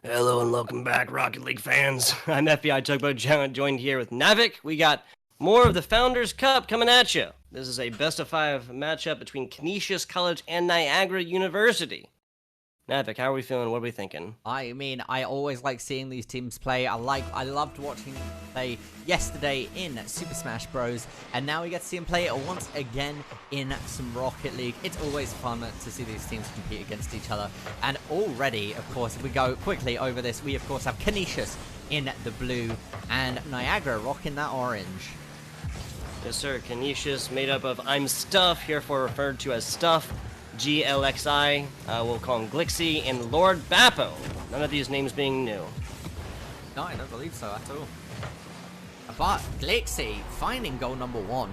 Hello and welcome back, Rocket League fans. I'm FBI Tugboat joined here with Navik. We got more of the Founders Cup coming at you. This is a best-of-5 matchup between Canisius College and Niagara University. Navik, how are we feeling? What are we thinking? I mean, I always like seeing these teams play. I loved watching them play yesterday in Super Smash Bros. And now we get to see them play once again in some Rocket League. It's always fun to see these teams compete against each other. And already, of course, if we go quickly over this, we of course have Canisius in the blue and Niagara rocking that orange. Yes, sir. Canisius, made up of I'm Stuff, herefore referred to as Stuff. GLXI, we'll call him Glixie, and Lord Bappo. None of these names being new. No, I don't believe so at all. But Glixie finding goal number 1.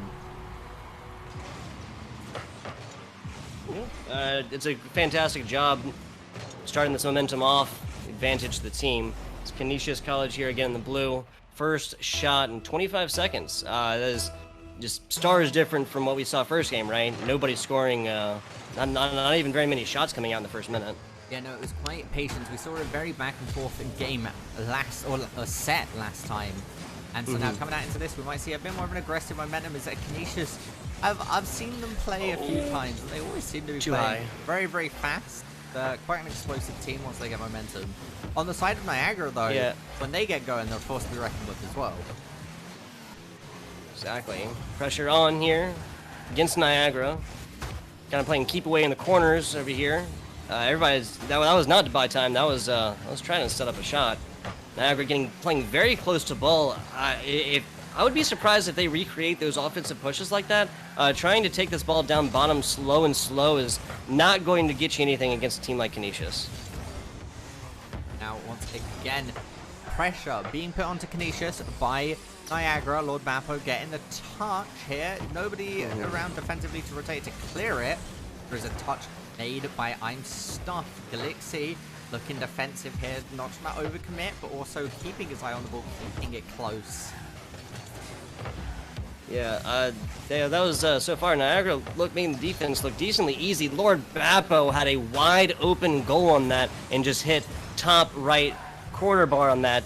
It's a fantastic job starting this momentum off, advantage to the team. It's Canisius College here again in the blue. First shot in 25 seconds. That is just stars different from what we saw first game, right? Nobody scoring, not even very many shots coming out in the first minute. Yeah, no, it was quite patient. We saw a very back and forth in game set last time. And so now coming out into this, we might see a bit more of an aggressive momentum. Is that Canisius? I've seen them play a few times, and they always seem to be playing very, very fast. Quite an explosive team once they get momentum. On the side of Niagara, though, when they get going, they're forced to be reckoned with as well. Exactly. Pressure on here against Niagara. Kind of playing keep away in the corners over here. That was not to buy time. That was I was trying to set up a shot. Niagara playing very close to ball. I would be surprised if they recreate those offensive pushes like that. Trying to take this ball down bottom slow is not going to get you anything against a team like Canisius. Now, once again, pressure being put onto Canisius by Niagara. Lord Bappo getting the touch here. Nobody around defensively to rotate to clear it. There's a touch made by I'm Stuff. Glixie looking defensive here, not trying to overcommit, but also keeping his eye on the ball, keeping it close. Yeah, that was so far. Niagara making the defense look decently easy. Lord Bappo had a wide open goal on that and just hit top right corner bar on that.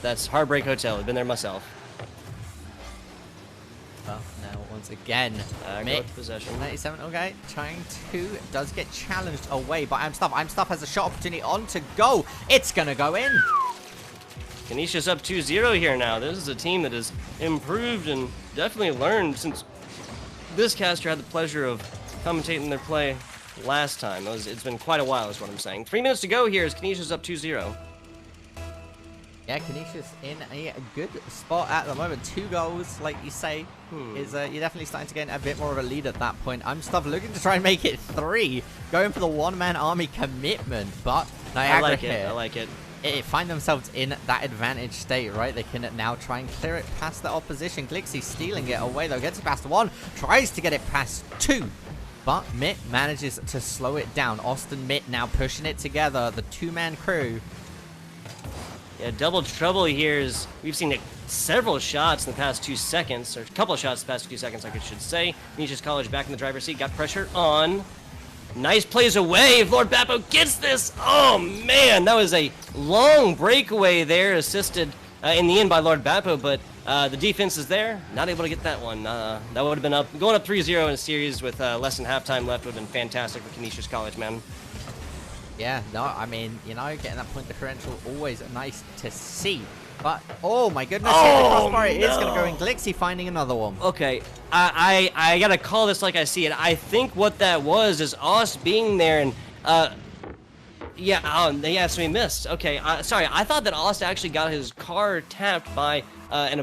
That's Heartbreak Hotel. I've been there myself. Well, now once again, possession. 97, okay, does get challenged away by I'm Stuff. I'm Stuff has a shot opportunity on to go. It's gonna go in. Canisius up 2-0 here now. This is a team that has improved and definitely learned since this caster had the pleasure of commentating their play last time. It's been quite a while is what I'm saying. 3 minutes to go here as Canisius up 2-0. Yeah, Canisius in a good spot at the moment. 2 goals, like you say, is you're definitely starting to get a bit more of a lead at that point. I'm Stuff looking to try and make it 3, going for the one-man army commitment, but Niagara I like it. Find themselves in that advantage state, right? They can now try and clear it past the opposition. Glixie stealing it away, though. Gets it past 1, tries to get it past 2, but Mitt manages to slow it down. Austin Mitt now pushing it together, the 2-man crew. Yeah, double trouble here is we've seen several shots in the past 2 seconds, or a couple of shots in the past 2 seconds, like I should say. Canisius College back in the driver's seat, got pressure on. Nice plays away. If Lord Bappo gets this, oh man, that was a long breakaway there, assisted in the end by Lord Bappo, but the defense is there, not able to get that one. That would have been going up 3-0 in a series with less than halftime left would have been fantastic for Canisius College, man. Yeah, no, I mean, you know, getting that point differential, always nice to see. But, oh my goodness, the crossbar is going to go in. Glixie finding another one. Okay, I got to call this like I see it. I think what that was is us being there and, so he missed. Okay, sorry, I thought that Ost actually got his car tapped by a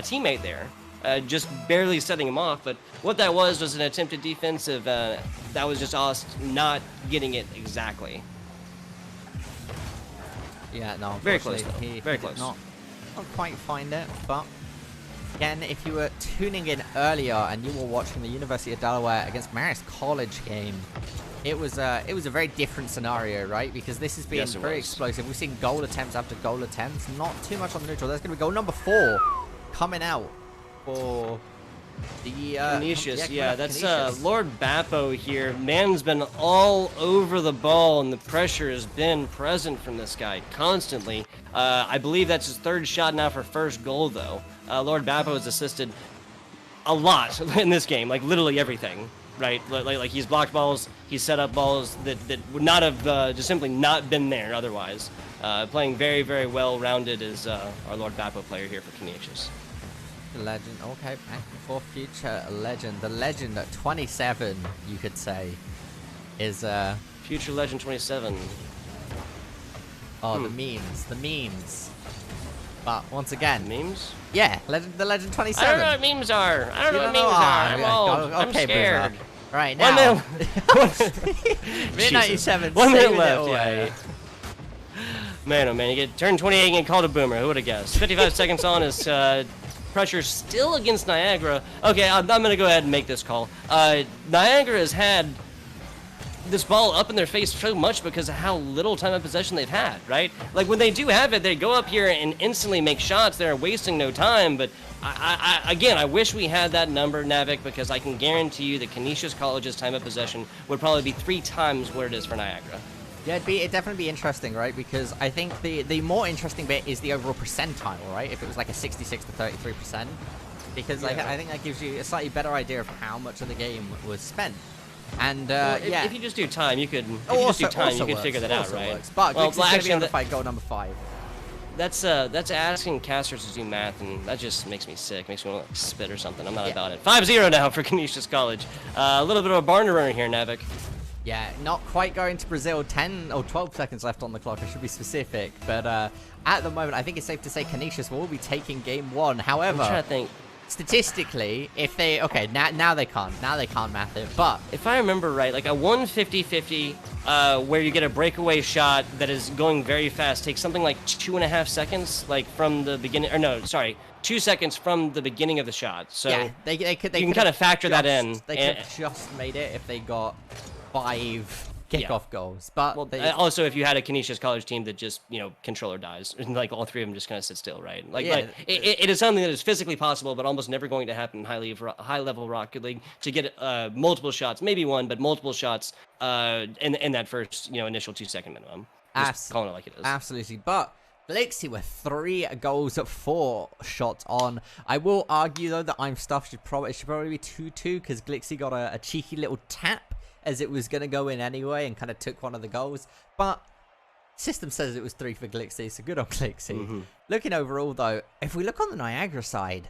teammate there. Just barely setting him off, but what that was an attempted defensive. That was just Ost not getting it exactly. Yeah, no, very close though. Very close. Not quite find it, but again, if you were tuning in earlier and you were watching the University of Delaware against Marist College game, it was a very different scenario, right? Because this has been very explosive. We've seen goal attempts after goal attempts, not too much on the neutral. There's going to be goal number 4 coming out for Canisius, yeah, that's Canisius. Lord Bappo here. Man's been all over the ball, and the pressure has been present from this guy constantly. I believe that's his third shot now for first goal, though. Lord Bappo has assisted a lot in this game, like literally everything, right? Like he's blocked balls, he's set up balls that would not have just simply not been there otherwise. Playing very, very well-rounded is our Lord Bappo player here for Canisius. Legend, okay, back and forth future legend. The legend at 27, you could say, is Future Legend 27. Oh, the memes. But once again, Memes? yeah, the legend 27. I don't know what memes are. I don't know what memes are. I'm yeah, old. I'm okay, scared. Boomer. Right 1 now, minute. mid 97. 1 minute saving it left. away. Yeah. Man, oh man, you get turned 28 and get called a boomer. Who would have guessed? 55 seconds on is pressure still against Niagara. Okay, I'm going to go ahead and make this call. Niagara has had this ball up in their face so much because of how little time of possession they've had, right? Like, when they do have it, they go up here and instantly make shots. They're wasting no time, but again, I wish we had that number, Navik, because I can guarantee you that Canisius College's time of possession would probably be 3 times what it is for Niagara. Yeah, it'd definitely be interesting, right? Because I think the more interesting bit is the overall percentile, right? If it was like a 66 to 33%, because I think that gives you a slightly better idea of how much of the game was spent. And well, yeah, if you just do time, you could. If also, you just do time, you could works, figure that out, right? Works. But well, Glixie's actually, gonna be able to fight goal number 5. That's asking casters to do math, and that just makes me sick. Makes me want to like, spit or something. I'm not about it. 5-0 now for Canisius College. A little bit of a barn runner here, Navik. Yeah, not quite going to Brazil. 10 or 12 seconds left on the clock. I should be specific, but at the moment, I think it's safe to say Canisius will be taking game 1. However, I'm trying to think. Statistically, if they now they can't math it, but if I remember right, like a 150-50 where you get a breakaway shot that is going very fast takes something like 2.5 seconds, like from the beginning, or no, sorry, 2 seconds from the beginning of the shot. So yeah, they could. You can kind of factor that in. They could have just made it if they got 5 kickoff goals, but well, also if you had a Canisius College team that just controller dies, and like all 3 of them just kind of sit still, right? Like, yeah, it is something that is physically possible, but almost never going to happen in high level Rocket League to get multiple shots, maybe 1, but multiple shots in that first initial 2-second minimum. Just calling it like it is. Absolutely, but Glixie with 3 goals at 4 shots on. I will argue though that I'm stuffed should probably be 2-2 because Glixie got a cheeky little tap as it was going to go in anyway and kind of took one of the goals. But system says it was 3 for Glixie, so good on Glixie. Looking overall, though, if we look on the Niagara side,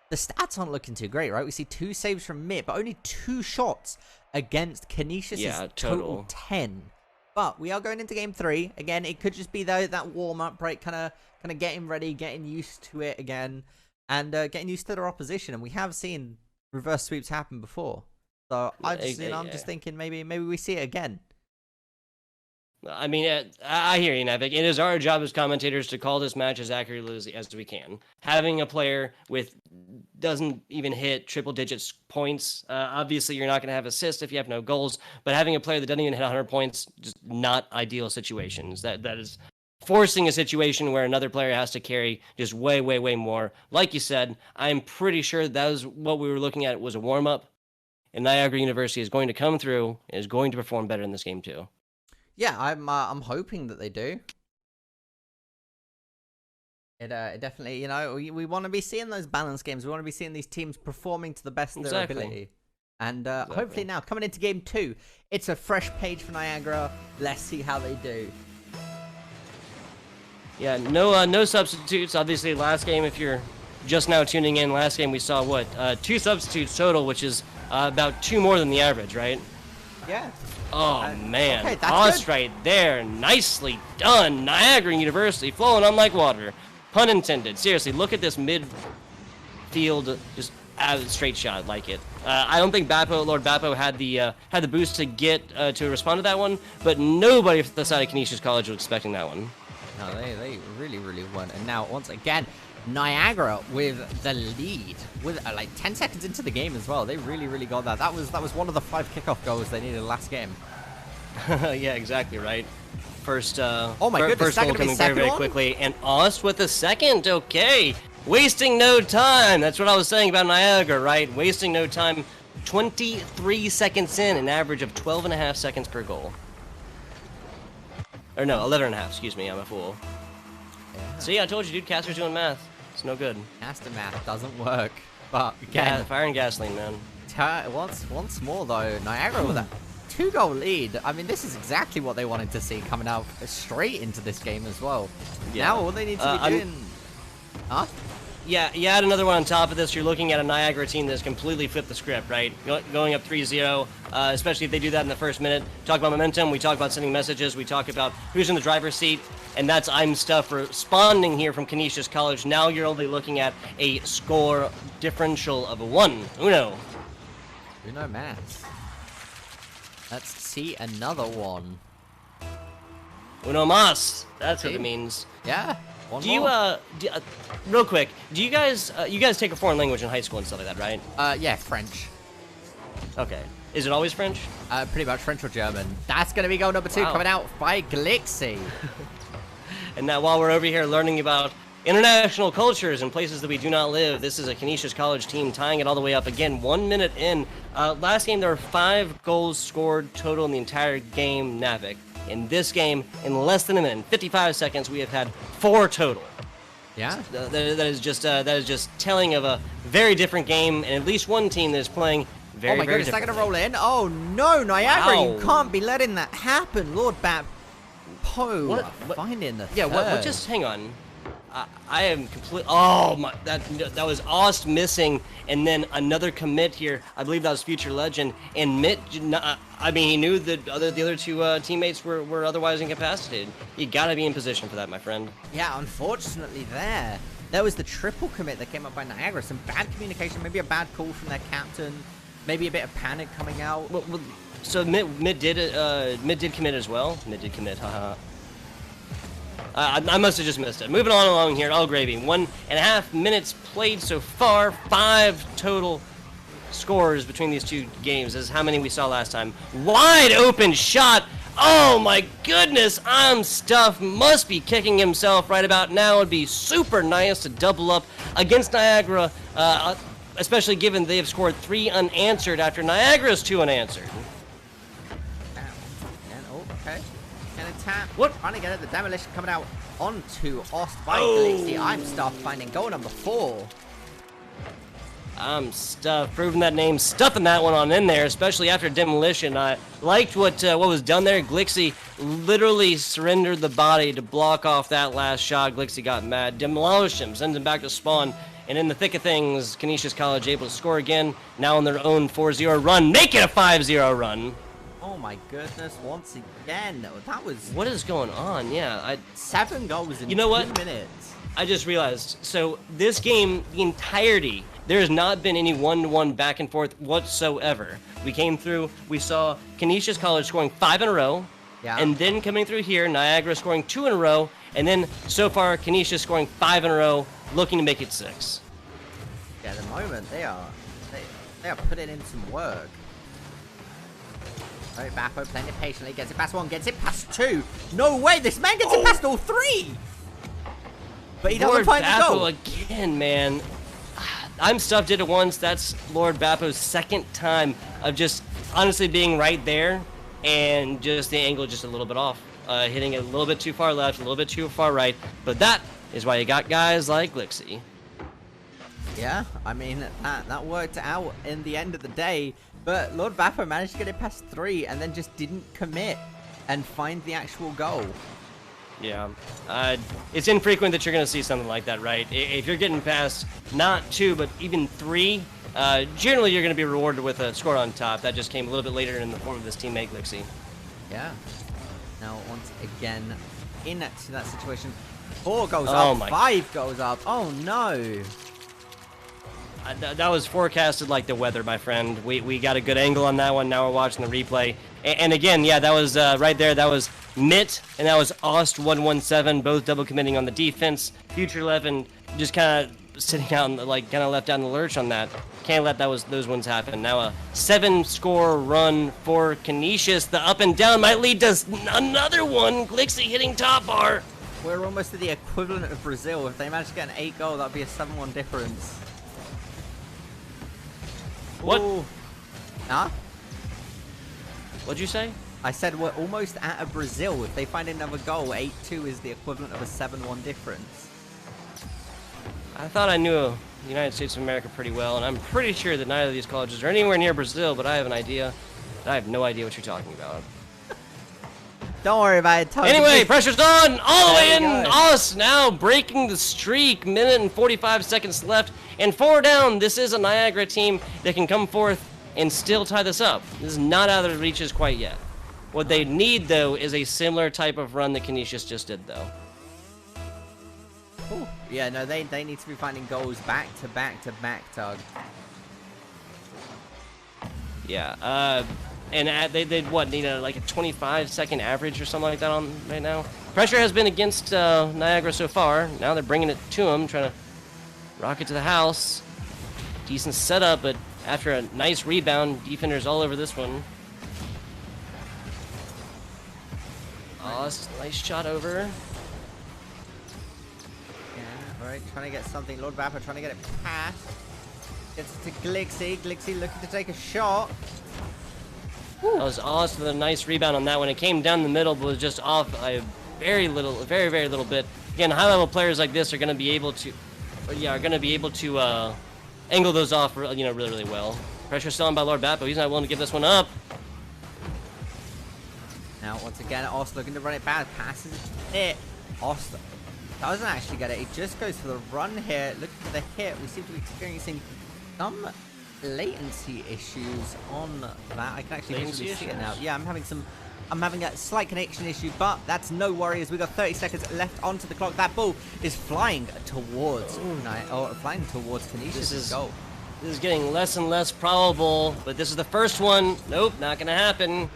the stats aren't looking too great, right? We see 2 saves from Mitt, but only 2 shots against Canisius' total 10. But we are going into game 3. Again, it could just be, though, that warm-up break, kind of getting ready, getting used to it again, and getting used to their opposition. And we have seen reverse sweeps happen before. So I'm just thinking maybe we see it again. I mean, I hear you, Navik. It is our job as commentators to call this match as accurately as we can. Having a player with doesn't even hit triple digits points, obviously you're not going to have assists if you have no goals. But having a player that doesn't even hit 100 points, just not ideal situations. That is forcing a situation where another player has to carry just way more. Like you said, I'm pretty sure that was what we were looking at. Was a warm up. And Niagara University is going to come through and is going to perform better in this game too. Yeah, I'm hoping that they do. It definitely, we want to be seeing those balanced games. We want to be seeing these teams performing to the best of their ability. And hopefully now, coming into game 2, it's a fresh page for Niagara. Let's see how they do. Yeah, no substitutes. Obviously, last game, if you're just now tuning in, last game we saw 2 substitutes total, which is about 2 more than the average, right? Yeah. Oh, man. Okay, Toss right there. Nicely done. Niagara University flowing on like water. Pun intended. Seriously, look at this midfield, just straight shot like it. I don't think Lord Bappo had the boost to get to respond to that one, but nobody from the side of Canisius College was expecting that one. No, they really weren't. And now, once again, Niagara with the lead with like 10 seconds into the game as well. They really got that. That was one of the 5 kickoff goals they needed last game. Yeah, exactly right. First, oh my goodness, first goal coming very quickly, and Ost with the second. Okay, wasting no time. That's what I was saying about Niagara, right? Wasting no time. 23 seconds in, an average of 12.5 seconds per goal. Or no, 11.5, excuse me, I'm a fool. Yeah. See, I told you, dude, Caster's doing math. It's no good. Caster math doesn't work. But Yeah, again, fire and gasoline, man. once more though, Niagara with a 2-goal lead. I mean, this is exactly what they wanted to see coming out straight into this game as well. Yeah. Now all they need to be doing... Huh? Yeah, you add another one on top of this, you're looking at a Niagara team that's completely flipped the script, right? Going up 3-0, especially if they do that in the first minute. Talk about momentum, we talk about sending messages, we talk about who's in the driver's seat, and that's I'm Stuff responding here from Canisius College. Now you're only looking at a score differential of 1. Uno maths. Let's see another one. Uno mas. That's what it means. Yeah. One Do you, more. real quick, do you guys take a foreign language in high school and stuff like that, right? Yeah, French. Okay. Is it always French? Pretty much French or German. That's going to be goal number 2 Wow. coming out by Glixie. And now while we're over here learning about international cultures and places that we do not live, this is a Canisius College team tying it all the way up again, 1 minute in. Last game, there were 5 goals scored total in the entire game, Navik. In this game, in less than a minute, in 55 seconds, we have had 4 total. Yeah. That is just telling of a very different game, and at least one team that is playing very, Oh my very goodness, they're differently. going to roll in. Oh no, Niagara, Wow. you can't be letting that happen. Lord Poe What- finding the Yeah, what third. just hang on. I am complete. Oh my, that was Ost missing, and then another commit here. I believe that was Future Legend, and Mitt. I mean, he knew that the other 2 teammates were otherwise incapacitated. You gotta be in position for that, my friend. Yeah, unfortunately there was the triple commit that came up by Niagara. Some bad communication, maybe a bad call from their captain, maybe a bit of panic coming out. Well, so Mitt did commit as well. Mitt did commit. Haha. I must have just missed it. Moving on along here, all gravy. 1.5 minutes played so far. 5 total scores between these 2 games. This is how many we saw last time. Wide open shot. Oh my goodness. Stuff must be kicking himself right about now. It'd be super nice to double up against Niagara, especially given they have scored 3 unanswered after Niagara's 2 unanswered. And, oh, okay. Can tap. What? Trying to get it. The demolition coming out onto Ost by Oh. Glixie. I'm Stuff finding goal number 4. Stuff, proving that name, stuffing that one on in there, especially after demolition. I liked what was done there. Glixie literally surrendered the body to block off that last shot. Glixie got mad, demolished him, sends him back to spawn, and in the thick of things, Canisius College able to score again, now on their own 4-0 run, make it a 5-0 run. Oh my goodness, once again. That was What is going on? Yeah, 7 goals in You know 2 what? minutes. I just realized, so this game, the entirety, there has not been any one-to-one back and forth whatsoever. We came through, we saw Canisius College scoring 5 in a row, Yeah. and then coming through here, Niagara scoring 2 in a row, and then so far, Canisius scoring 5 in a row, looking to make it 6. Yeah, at the moment they are putting in some work. Oh, Bappo playing it patiently, gets it past 1, gets it past 2. No way, this man gets it past all 3! But he doesn't Lord find the Bappo goal. again, man. I'm Stuff did it once. That's Lord Bappo's 2nd time of just honestly being right there, and just the angle just a little bit off. Hitting it a little bit too far left, a little bit too far right. But that is why you got guys like Glixie. Yeah, I mean, that worked out in the end of the day. But Lord Bappo managed to get it past 3 and then just didn't commit and find the actual goal. Yeah, it's infrequent that you're going to see something like that, right? If you're getting past not 2, but even 3, generally you're going to be rewarded with a score on top. That just came a little bit later in the form of this teammate, Glixie. Yeah. Now, once again, into that situation, 4 goes Oh up, my- 5 goes up. Oh, no. That was forecasted like the weather, my friend. We got a good angle on that one. Now we're watching the replay. And again, yeah, that was right there. That was Mitt, and that was Ost 117, both double committing on the defense. Future 11 just kind of sitting out, like kind of left down the lurch on that. Can't let those ones happen. Now a 7-score run for Canisius. The up and down might lead to another one. Glixie hitting top bar. We're almost at the equivalent of Brazil. If they manage to get an 8 goal, that'd be a 7-1 difference. What? Ooh. Huh? What'd you say? I said we're almost at a Brazil. If they find another goal, 8-2 is the equivalent of a 7-1 difference. I thought I knew the United States of America pretty well, and I'm pretty sure that neither of these colleges are anywhere near Brazil, but I have an idea. I have no idea what you're talking about. Don't worry about it, Tony. Anyway, pressure's on! All the way in! There you go. Us now breaking the streak. Minute and 45 seconds left, and 4 down. This is a Niagara team that can come forth and still tie this up. This is not out of their reaches quite yet. What they need, though, is a similar type of run that Canisius just did, though. Ooh. Yeah, no, they need to be finding goals back to back to back, Tug. Yeah, and they need like a 25-second average or something like that on right now. Pressure has been against Niagara so far. Now they're bringing it to them, trying to rock it to the house. Decent setup, but after a nice rebound, defenders all over this one. Oh, that's a nice shot over. Yeah, alright, trying to get something. Lord Vapor trying to get it past. Gets it to Glixie. Glixie looking to take a shot. That was awesome. A nice rebound on that one. It came down the middle, but was just off a very little bit. Again, high-level players like this are going to be able to, angle those off, really well. Pressure still on by Lord Bat, but he's not willing to give this one up. Now, once again, Ost looking to run it back. Passes it. Ost doesn't actually get it. He just goes for the run here. Looking for the hit. We seem to be experiencing some latency issues on that. I can actually visually see it now. Yeah, I'm having a slight connection issue, but that's no worries. We've got 30 seconds left onto the clock. That ball is flying towards Canisius' goal. This is getting less and less probable, but this is the first one. Nope, not gonna happen.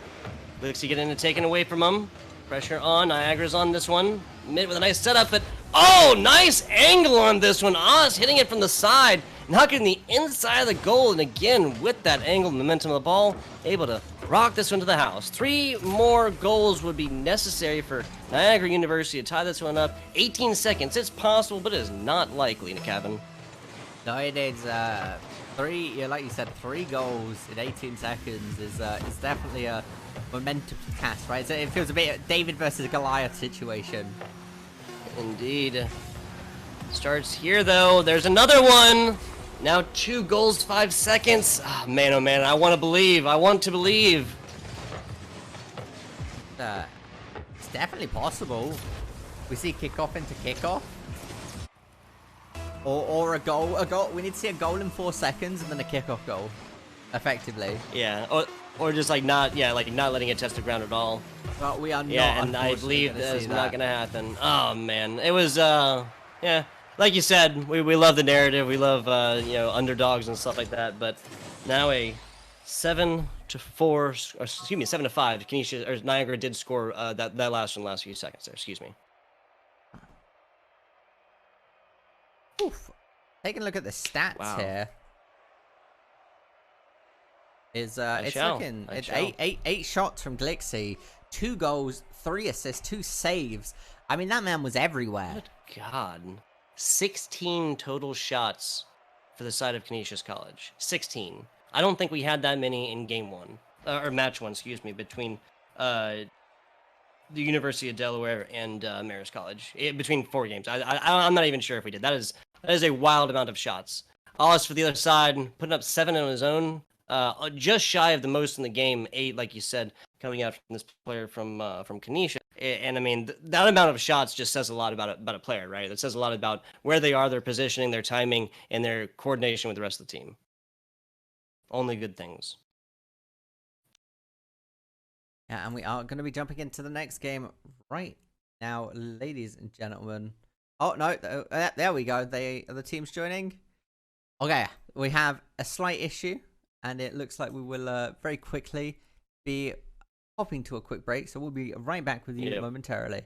Glixie getting it taken away from him. Pressure on. Niagara's on this one. Mid with a nice setup, but oh, nice angle on this one. Oz hitting it from the side, knocking the inside of the goal, and again with that angle and momentum of the ball, able to rock this one to the house. 3 more goals would be necessary for Niagara University to tie this one up. 18 seconds. It's possible, but it is not likely, Kevin. No, it is 3. Yeah, like you said, 3 goals in 18 seconds is definitely a momentum task, right? So it feels a bit David versus Goliath situation. Indeed. Starts here though. There's another one. Now 2 goals, 5 seconds. Oh man, I want to believe. It's definitely possible. We see kickoff into kickoff. Or a goal. We need to see a goal in 4 seconds and then a kickoff goal. Effectively. Yeah. Or just not letting it test the ground at all. But we are not. Yeah, and I believe that's not gonna happen. Oh man, it was yeah. Like you said, we love the narrative. We love underdogs and stuff like that. But now a 7-5. Canisius or Niagara did score that last few seconds there. Excuse me. Oof. Taking a look at the stats here. It's looking. It's 8 shots from Glixie, 2 goals, 3 assists, 2 saves. I mean, that man was everywhere. Good God. 16 total shots for the side of Canisius College. 16. I don't think we had that many in game 1 or match 1, excuse me, between the University of Delaware and Marist College. Between 4 games, I'm not even sure if we did. That is a wild amount of shots. Hollis for the other side, putting up 7 on his own. Just shy of the most in the game, 8, like you said, coming out from this player from Canisius. And I mean, that amount of shots just says a lot about a player, right? It says a lot about where they are, their positioning, their timing, and their coordination with the rest of the team. Only good things. Yeah, and we are going to be jumping into the next game right now, ladies and gentlemen. Oh, no, there we go. Are the teams joining? Okay, we have a slight issue, and it looks like we will very quickly be hopping to a quick break, so we'll be right back with you momentarily.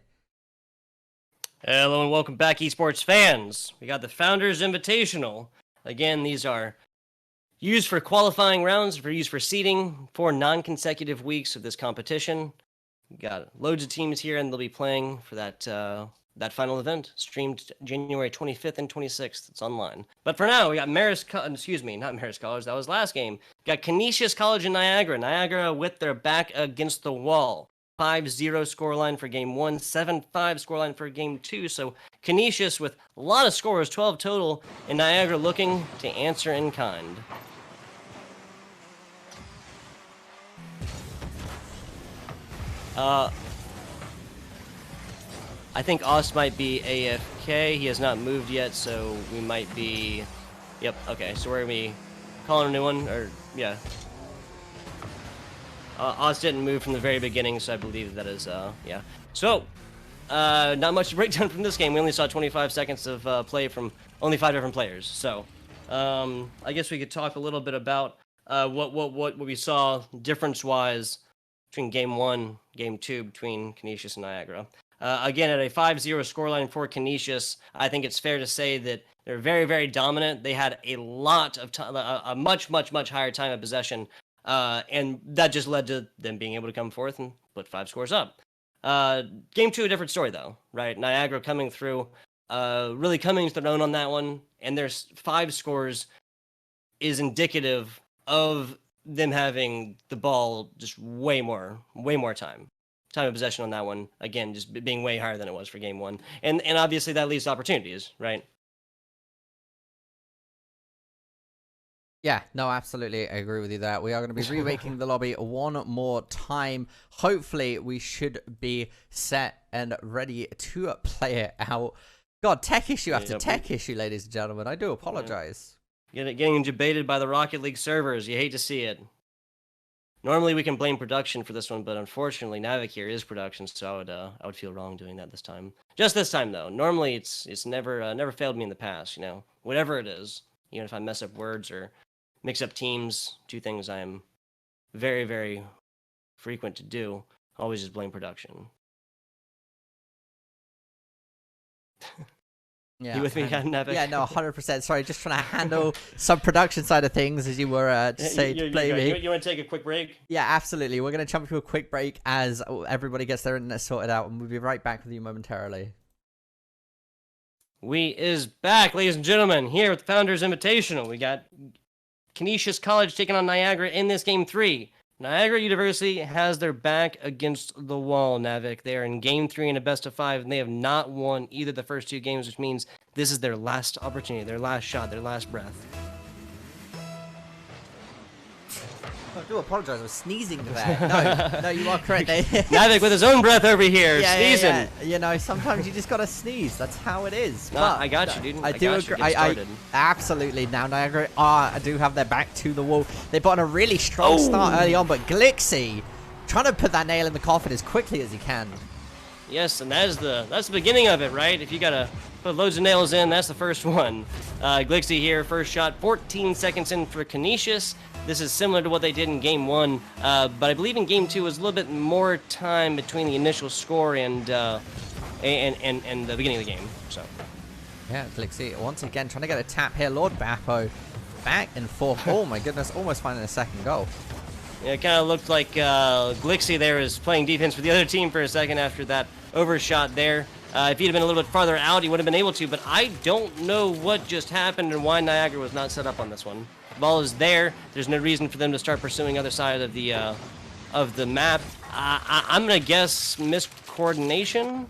Hello and welcome back, esports fans. We got the Founders Invitational. Again, these are used for qualifying rounds, used for seeding for non-consecutive weeks of this competition. We got loads of teams here, and they'll be playing for that that final event, streamed January 25th and 26th. It's online. But for now, we got not Marist College. That was last game. Got Canisius College in Niagara. Niagara with their back against the wall. 5-0 scoreline for game 1, 7-5 scoreline for game 2. So Canisius with a lot of scores, 12 total, and Niagara looking to answer in kind. I think Ost might be AFK. He has not moved yet, so we might be... Yep, okay, so we're going to be calling a new one, or, yeah. Ost didn't move from the very beginning, so I believe that is, yeah. So, not much to break down from this game. We only saw 25 seconds of play from only 5 different players. So, I guess we could talk a little bit about what we saw difference-wise between Game 1, Game 2, between Canisius and Niagara. Again, at a 5-0 scoreline for Canisius, I think it's fair to say that they're very, very dominant. They had a lot of time, a much, much, much higher time of possession, and that just led to them being able to come forth and put 5 scores up. Game 2, a different story, though, right? Niagara coming through, really coming to their own on that one, and their 5 scores is indicative of them having the ball just way more time of possession on that one. Again, just being way higher than it was for game 1. And obviously that leads to opportunities, right? Yeah, no, absolutely. I agree with you there. We are going to be remaking the lobby one more time. Hopefully we should be set and ready to play it out. God, tech issue after tech issue, ladies and gentlemen. I do apologize. Getting debated by the Rocket League servers. You hate to see it. Normally we can blame production for this one, but unfortunately Navic here is production, so I would feel wrong doing that this time. Just this time though. Normally it's never failed me in the past, you know. Whatever it is, even if I mess up words or mix up teams, 2 things I am very, very frequent to do. Always just blame production. Yeah, you with me, Navic? Yeah, no, 100%. Sorry, just trying to handle some production side of things as you were just saying to play me. You want to take a quick break? Yeah, absolutely. We're going to jump to a quick break as everybody gets their internet sorted out, and we'll be right back with you momentarily. We is back, ladies and gentlemen, here with the Founders Invitational. We got Canisius College taking on Niagara in this game 3. Niagara University has their back against the wall, Navic. They are in game 3 in a best of 5, and they have not won either the first 2 games, which means this is their last opportunity, their last shot, their last breath. I do apologize. I was sneezing there. No, you are correct. Navic with his own breath over here, sneezing. Yeah. You know, sometimes you just gotta sneeze. That's how it is. No, I got you, dude. I do agree. I absolutely. Now Niagara, I do have their back to the wall. They put on a really strong start early on, but Glixie trying to put that nail in the coffin as quickly as he can. Yes, and that's the beginning of it, right? If you gotta put loads of nails in, that's the first one. Glixie here, first shot, 14 seconds in for Canisius. This is similar to what they did in Game 1, but I believe in Game 2 was a little bit more time between the initial score and the beginning of the game. So, yeah, Glixie once again trying to get a tap here. Lord Bappo back and forth. Oh my goodness, almost finding a second goal. Yeah, it kind of looked like Glixie there was playing defense for the other team for a second after that overshot there. If he'd have been a little bit farther out, he would have been able to, but I don't know what just happened and why Niagara was not set up on this one. The ball is there. There's no reason for them to start pursuing other side of the map. I'm gonna guess miscoordination.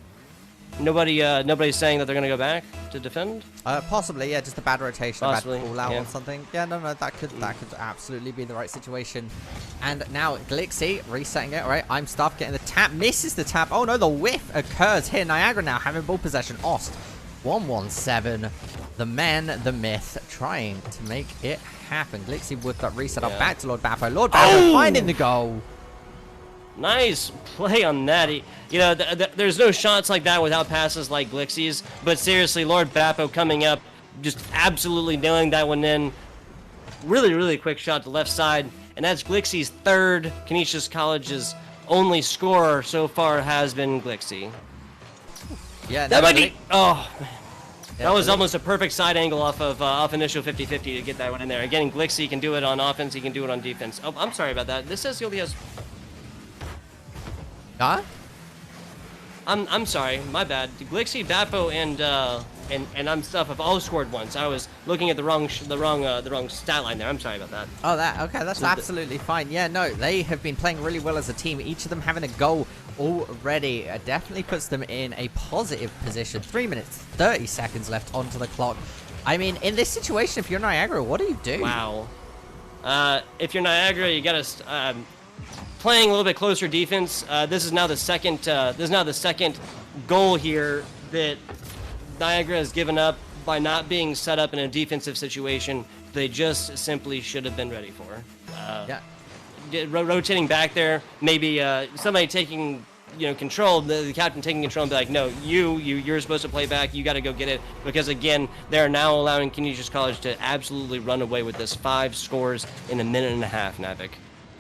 Nobody's saying that they're gonna go back to defend. Possibly, yeah, just a bad rotation, possibly, a bad call out or something. Yeah, no, that could absolutely be the right situation. And now Glixie resetting it. All right, I'm stuffed, getting the tap, misses the tap. Oh no, the whiff occurs here. Niagara now having ball possession. Ost 117. The man, the myth, trying to make it happen. Glixie with that reset up back to Lord Bappo. Lord Bappo finding the goal. Nice play on that. There's no shots like that without passes like Glixie's. But seriously, Lord Bappo coming up, just absolutely nailing that one in. Really, really quick shot to left side. And that's Glixie's 3rd. Canisius College's only scorer so far has been Glixie. Yeah, that might be... Oh, man. That was almost a perfect side angle off initial 50-50 to get that one in there. Again, Glixie can do it on offense. He can do it on defense. Oh, I'm sorry about that. This says he only has... Huh? I'm sorry, my bad. Glixie, Bappo, and I'm stuff have all scored once. I was looking at the wrong stat line there. I'm sorry about that. Oh, okay, that's absolutely fine. Yeah, no, they have been playing really well as a team. Each of them having a goal already definitely puts them in a positive position. 3 minutes, 30 seconds left onto the clock. I mean, in this situation, if you're Niagara, what do you do? Wow. If you're Niagara, you gotta playing a little bit closer defense. This is now the second. This is now the second goal here that Niagara has given up by not being set up in a defensive situation they just simply should have been ready for. Yeah. Rotating back there, maybe somebody taking control, the captain taking control and be like, no, you're supposed to play back. You got to go get it, because again, they're now allowing Canisius College to absolutely run away with this 5 scores in a minute and a half, Navik.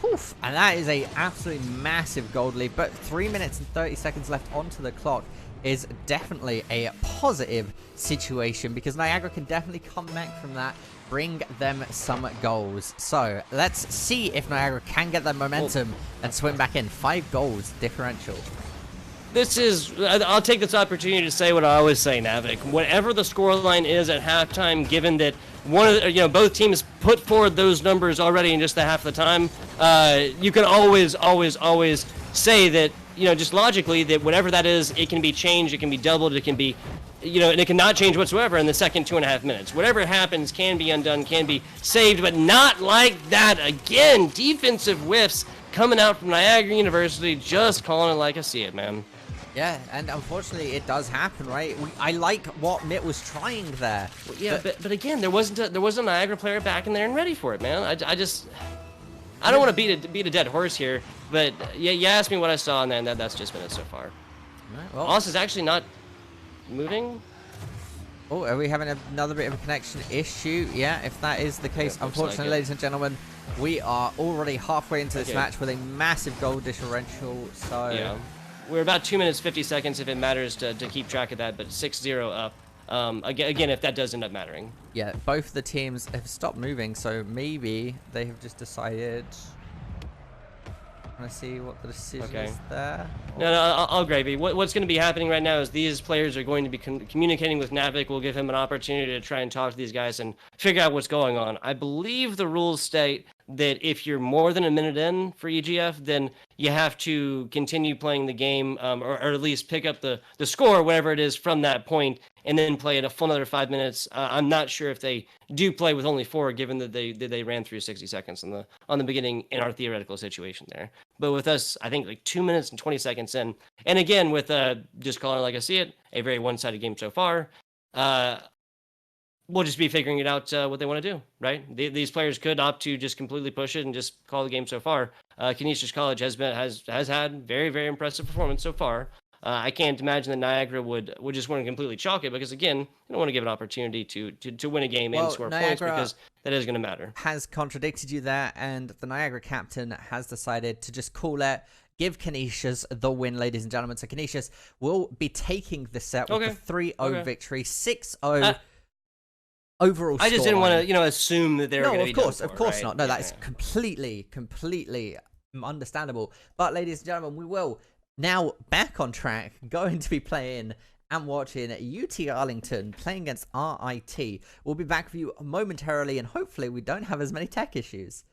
Poof, and that is a absolutely massive gold lead, but 3 minutes and 30 seconds left onto the clock is definitely a positive situation, because Niagara can definitely come back from that, bring them some goals. So let's see if Niagara can get that momentum and swim back in. 5 goals differential. I'll take this opportunity to say what I always say, Navik. Whatever the scoreline is at halftime, given that both teams put forward those numbers already in just the half of the time, you can always say that, just logically, that whatever that is, it can be changed, it can be doubled, it can be, and it cannot change whatsoever in the second 2.5 minutes. Whatever happens can be undone, can be saved, but not like that. Again, defensive whiffs coming out from Niagara University, just calling it like I see it, man. Yeah, and unfortunately it does happen, right? I like what Mitt was trying there. Well, yeah, but again, there wasn't a Niagara player back in there and ready for it, man. I don't want to beat a dead horse here, but yeah, you asked me what I saw, and that's just been it so far. Right, well, Oz is actually not moving. Oh, are we having another bit of a connection issue? Yeah, if that is the case, Yeah, unfortunately, like ladies and gentlemen, we are already halfway into this match with a massive goal differential. So yeah, we're about 2 minutes 50 seconds if it matters to keep track of that, but 6-0 up. Again, if that does end up mattering. Yeah, both the teams have stopped moving, so maybe they have just decided. Let's see what the decision is there. No, I'll gravy. What's going to be happening right now is these players are going to be communicating with Navik. We'll give him an opportunity to try and talk to these guys and figure out what's going on. I believe the rules state that if you're more than a minute in for EGF, then you have to continue playing the game, or at least pick up the score, whatever it is, from that point, and then play it a full another 5 minutes. I'm not sure if they do play with only 4, given that they ran through 60 seconds on the beginning in our theoretical situation there. But with us, I think like 2 minutes and 20 seconds in, and again with just calling it like I see it, a very one-sided game so far. We'll just be figuring it out what they want to do, right? These players could opt to just completely push it and just call the game so far. Canisius College has had very, very impressive performance so far. I can't imagine that Niagara would just want to completely chalk it, because again, you don't want to give an opportunity to win a game and score points, because that is going to matter. Has contradicted you there, and the Niagara captain has decided to just call it. Give Canisius the win, ladies and gentlemen. So Canisius will be taking the set with a 3-0 victory, 6-0. Overall I just didn't want to, assume that they were going to be of course not. No, that is completely understandable. But, ladies and gentlemen, we will now back on track, going to be playing and watching UT Arlington playing against RIT. We'll be back for you momentarily, and hopefully we don't have as many tech issues.